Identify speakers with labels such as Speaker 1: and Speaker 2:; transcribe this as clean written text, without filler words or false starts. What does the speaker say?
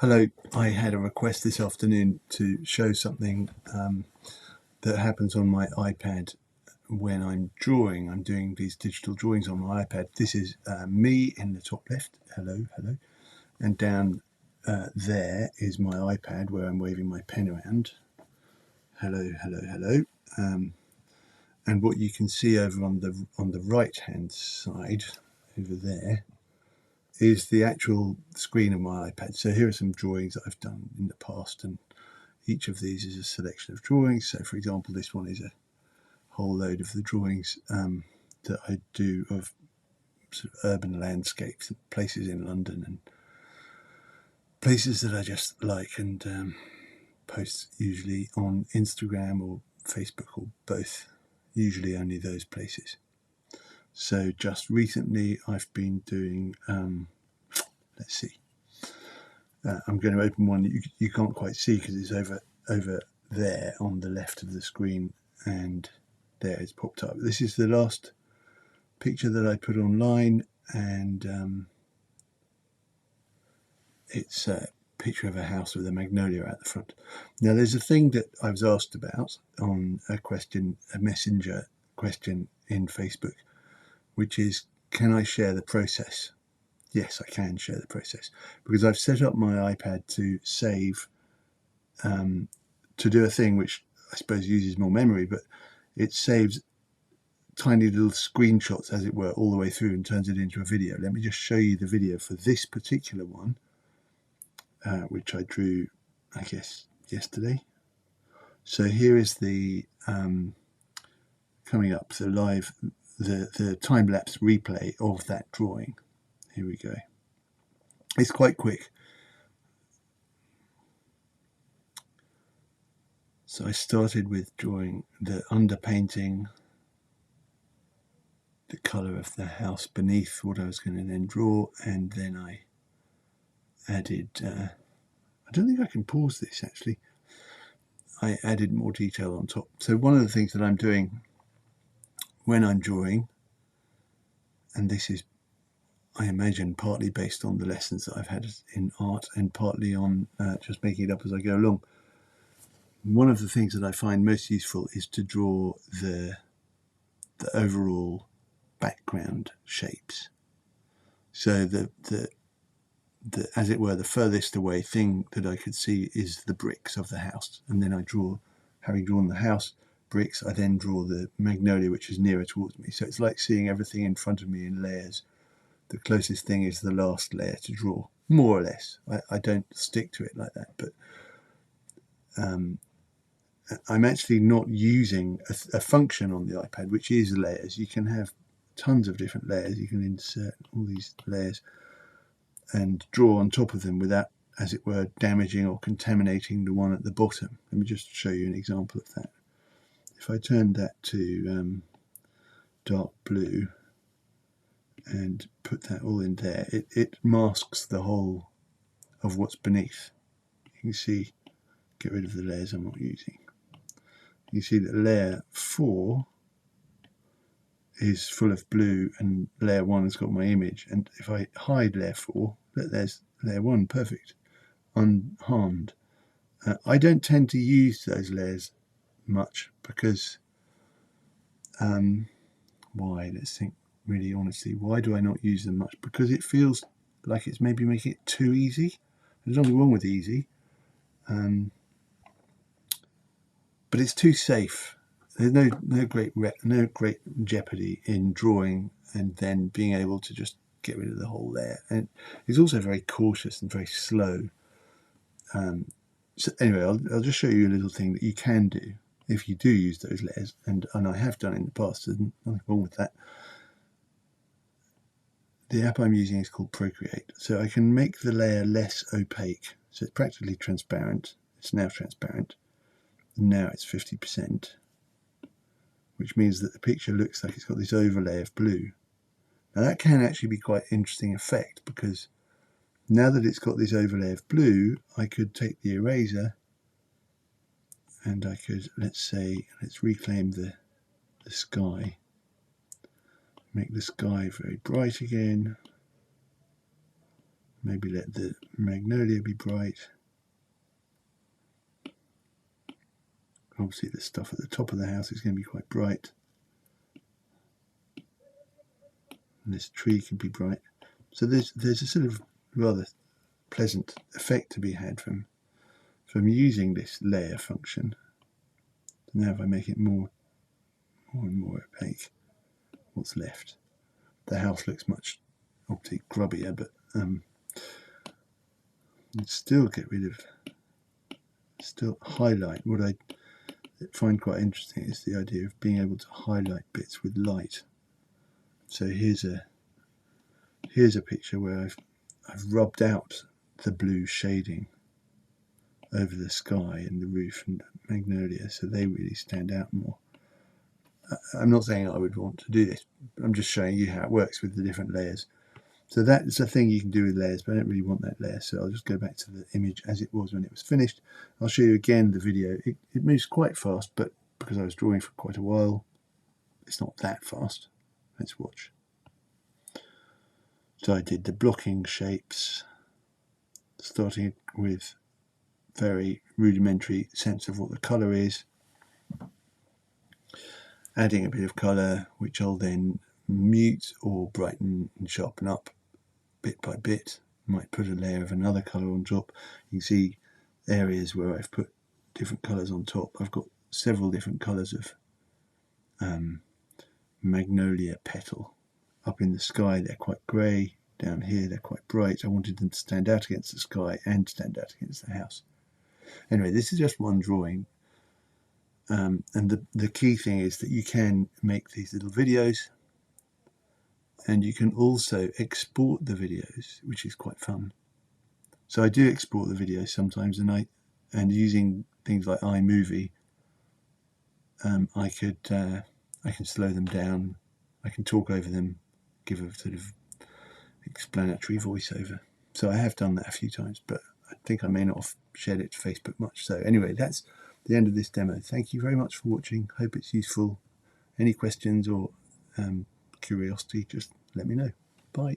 Speaker 1: Hello, I had a request this afternoon to show something that happens on my iPad when I'm drawing. I'm doing these digital drawings on my iPad. This is me in the top left. Hello, hello. And down there is my iPad where I'm waving my pen around. Hello, hello, hello. And what you can see over on the right hand side over there is the actual screen of my iPad. So here are some drawings that I've done in the past, and each of these is a selection of drawings. So for example, this one is a whole load of the drawings that I do of sort of urban landscapes, places in London and places that I just like, and post usually on Instagram or Facebook or both, usually only those places. So just recently I've been doing, let's see, I'm going to open one that you can't quite see because it's over there on the left of the screen, and there it's popped up. This is the last picture that I put online, and it's a picture of a house with a magnolia out the front. Now there's a thing that I was asked about on a messenger question in Facebook, which is, can I share the process? Yes, I can share the process because I've set up my iPad to save, to do a thing which I suppose uses more memory, but it saves tiny little screenshots, as it were, all the way through and turns it into a video. Let me just show you the video for this particular one, which I drew, I guess, yesterday. So here is the coming up, the live, the time-lapse replay of that drawing. Here we go. It's quite quick. So I started with drawing the underpainting, the colour of the house beneath what I was going to then draw, and then I added, I don't think I can pause this actually, I added more detail on top. So one of the things that I'm doing when I'm drawing, and this is, I imagine, partly based on the lessons that I've had in art and partly on just making it up as I go along, one of the things that I find most useful is to draw the overall background shapes. So the as it were, the furthest away thing that I could see is the bricks of the house, and then I draw, having drawn the house bricks, I then draw the magnolia, which is nearer towards me. So it's like seeing everything in front of me in layers. The closest thing is the last layer to draw, more or less. I don't stick to it like that, but I'm actually not using a function on the iPad, which is layers. You can have tons of different layers. You can insert all these layers and draw on top of them without, as it were, damaging or contaminating the one at the bottom. Let me just show you an example of that. If I turn that to dark blue and put that all in there, it masks the whole of what's beneath. You can see, get rid of the layers I'm not using. You see that layer 4 is full of blue and layer 1 has got my image, and if I hide layer 4, there's layer 1, perfect, unharmed. I don't tend to use those layers much because why? Let's think really honestly. Why do I not use them much? Because it feels like it's maybe making it too easy. There's nothing wrong with easy, but it's too safe. There's no great jeopardy in drawing and then being able to just get rid of the whole layer. And it's also very cautious and very slow. So anyway, I'll just show you a little thing that you can do if you do use those layers, and I have done in the past. There's nothing wrong with that. The app I'm using is called Procreate, so I can make the layer less opaque. So it's practically transparent. It's now transparent. Now it's 50%, which means that the picture looks like it's got this overlay of blue. Now that can actually be quite an interesting effect, because now that it's got this overlay of blue, I could take the eraser and I could, let's reclaim the sky, make the sky very bright again, maybe let the magnolia be bright. Obviously the stuff at the top of the house is going to be quite bright. And this tree can be bright. So there's a sort of rather pleasant effect to be had from using this layer function. Now if I make it more and more opaque, what's left? The house looks much obviously grubbier, but still get rid of, still highlight. What I find quite interesting is the idea of being able to highlight bits with light. So here's a picture where I've rubbed out the blue shading over the sky and the roof and magnolia, so they really stand out more. I'm not saying I would want to do this, I'm just showing you how it works with the different layers. So that's a thing you can do with layers, but I don't really want that layer, so I'll just go back to the image as it was when it was finished. I'll show you again the video. It moves quite fast, but because I was drawing for quite a while, it's not that fast. Let's watch. So I did the blocking shapes, starting with very rudimentary sense of what the colour is, adding a bit of colour, which I'll then mute or brighten and sharpen up bit by bit. Might put a layer of another colour on top. You can see areas where I've put different colours on top. I've got several different colours of magnolia petal. Up in the sky they're quite grey, down here they're quite bright. I wanted them to stand out against the sky and stand out against the house. Anyway, this is just one drawing, and the key thing is that you can make these little videos, and you can also export the videos, which is quite fun. So I do export the videos sometimes, and using things like iMovie, I can slow them down, I can talk over them, give a sort of explanatory voiceover. So I have done that a few times, but I think I may not have shared it to Facebook much. So anyway, that's the end of this demo. Thank you very much for watching. Hope it's useful. Any questions or curiosity, just let me know. Bye.